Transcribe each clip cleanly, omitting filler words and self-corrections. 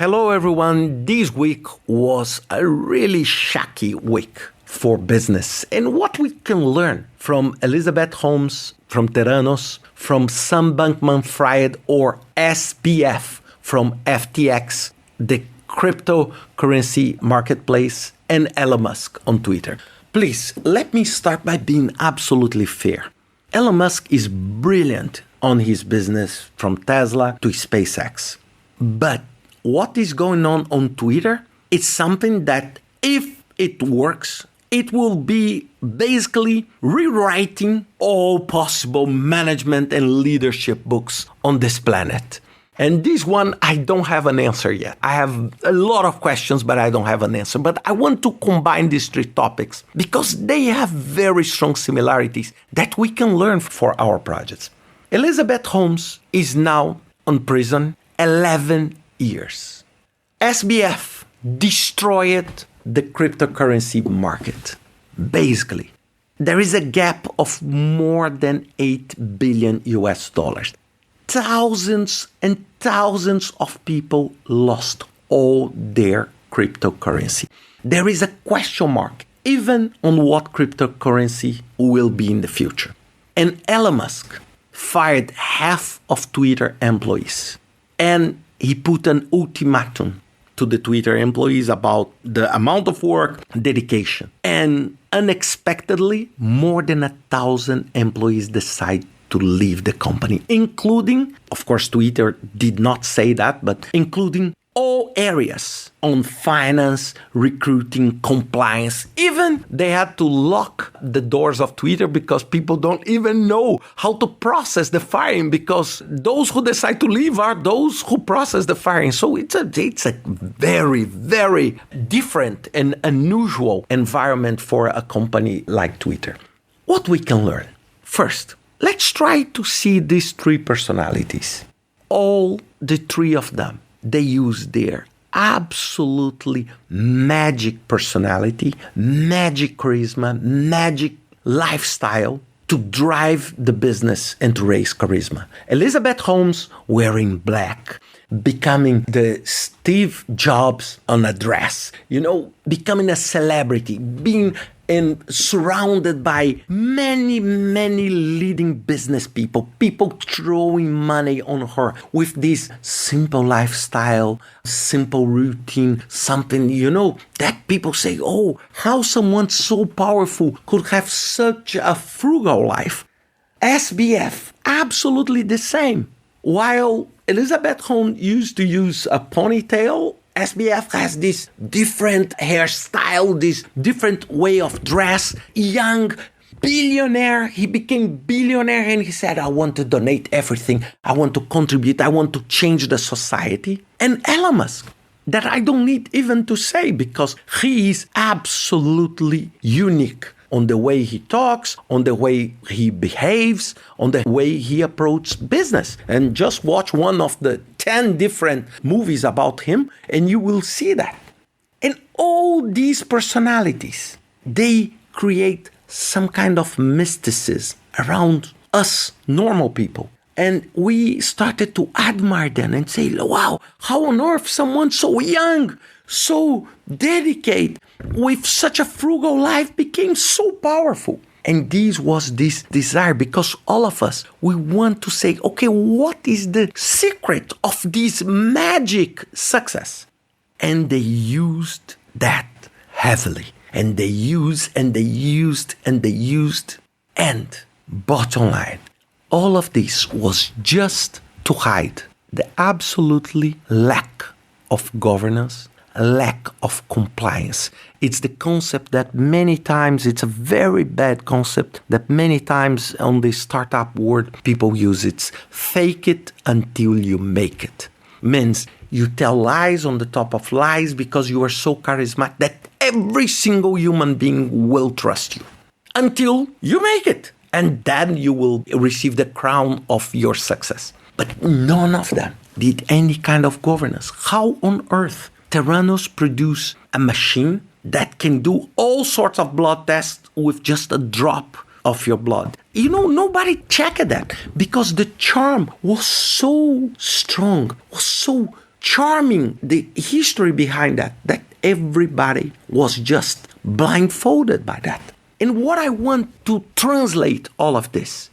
Hello, everyone. This week was a really shaky week for business. And what we can learn from Elizabeth Holmes, from Theranos, from some Bankman-Fried or SBF from FTX, the cryptocurrency marketplace, and Elon Musk on Twitter. Please, let me start by being absolutely fair. Elon Musk is brilliant on his business from Tesla to SpaceX. But what is going on Twitter is something that if it works, it will be basically rewriting all possible management and leadership books on this planet. And this one, I don't have an answer yet. I have a lot of questions, but I don't have an answer. But I want to combine these three topics because they have very strong similarities that we can learn for our projects. Elizabeth Holmes is now in prison 11 years. SBF destroyed the cryptocurrency market. Basically, there is a gap of more than $8 billion US dollars. Thousands and thousands of people lost all their cryptocurrency. There is a question mark even on what cryptocurrency will be in the future. And Elon Musk fired half of Twitter employees. And he put an ultimatum to the Twitter employees about the amount of work, dedication. And unexpectedly, more than 1,000 employees decide to leave the company, including, of course, Twitter did not say that, but including all areas on finance, recruiting, compliance. Even they had to lock the doors of Twitter because people don't even know how to process the firing because those who decide to leave are those who process the firing. So it's a very, very different and unusual environment for a company like Twitter. What we can learn? First, let's try to see these three personalities. All the three of them. They use their absolutely magic personality, magic charisma, magic lifestyle to drive the business and to raise charisma. Elizabeth Holmes wearing black, becoming the Steve Jobs on a dress, becoming a celebrity, being and surrounded by many, many leading business people throwing money on her with this simple lifestyle, simple routine, something, that people say, oh, how someone so powerful could have such a frugal life. SBF, absolutely the same. While Elizabeth Holmes used to use a ponytail, SBF has this different hairstyle, this different way of dress, young billionaire. He became billionaire and he said, I want to donate everything. I want to contribute. I want to change the society. And Elon Musk, that I don't need even to say because he is absolutely unique on the way he talks, on the way he behaves, on the way he approaches business. And just watch one of the 10 different movies about him, and you will see that. And all these personalities, they create some kind of mysticism around us normal people. And we started to admire them and say, wow, how on earth someone so young, so dedicated, with such a frugal life became so powerful. And this was this desire because all of us, we want to say, okay, what is the secret of this magic success? And they used that heavily. And they used. And bottom line, all of this was just to hide the absolutely lack of governance, lack of compliance. It's the concept that many times, it's a very bad concept that many times on the startup world, people use. It's fake it until you make it. Means you tell lies on the top of lies because you are so charismatic that every single human being will trust you until you make it. And then you will receive the crown of your success. But none of them did any kind of governance. How on earth Theranos produce a machine that can do all sorts of blood tests with just a drop of your blood? Nobody checked that because the charm was so strong, was so charming the history behind that everybody was just blindfolded by that. And what I want to translate all of this,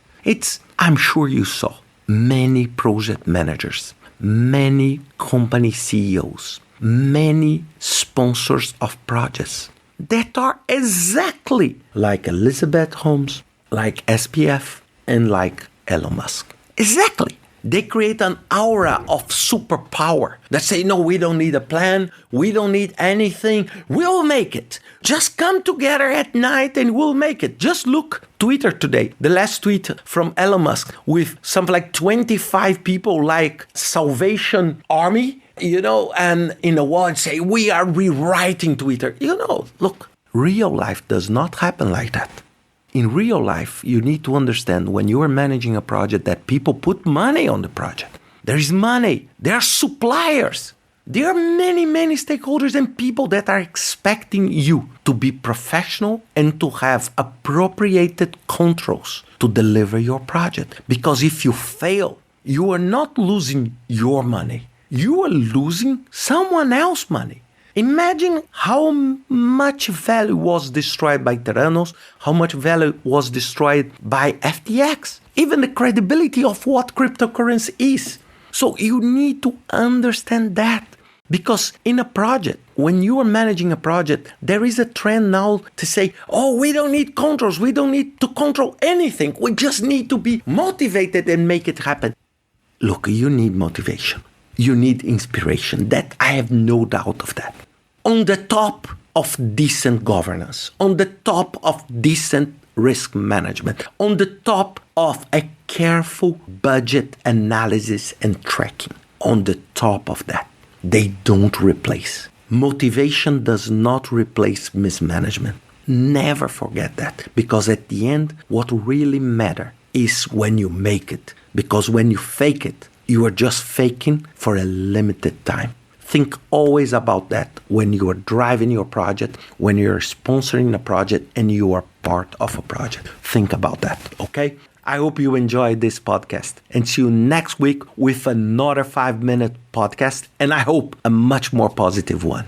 I'm sure you saw many project managers, many company CEOs, many sponsors of projects that are exactly like Elizabeth Holmes, like SPF, and like Elon Musk. Exactly. They create an aura of superpower that say, no, we don't need a plan. We don't need anything. We'll make it. Just come together at night and we'll make it. Just look Twitter today. The last tweet from Elon Musk with something like 25 people like Salvation Army, and in a wall and say, we are rewriting Twitter. Look, real life does not happen like that. In real life, you need to understand when you are managing a project that people put money on the project. There is money. There are suppliers. There are many, many stakeholders and people that are expecting you to be professional and to have appropriated controls to deliver your project. Because if you fail, you are not losing your money. You are losing someone else's money. Imagine how much value was destroyed by Theranos, how much value was destroyed by FTX, even the credibility of what cryptocurrency is. So you need to understand that. Because in a project, when you are managing a project, there is a trend now to say, we don't need controls. We don't need to control anything. We just need to be motivated and make it happen. Look, you need motivation. You need inspiration. That I have no doubt of that. On the top of decent governance, on the top of decent risk management, on the top of a careful budget analysis and tracking, on the top of that, they don't replace. Motivation does not replace mismanagement. Never forget that. Because at the end, what really matters is when you make it. Because when you fake it, you are just faking for a limited time. Think always about that when you are driving your project, when you're sponsoring a project, and you are part of a project. Think about that, okay? I hope you enjoyed this podcast. And see you next week with another 5-minute podcast, and I hope a much more positive one.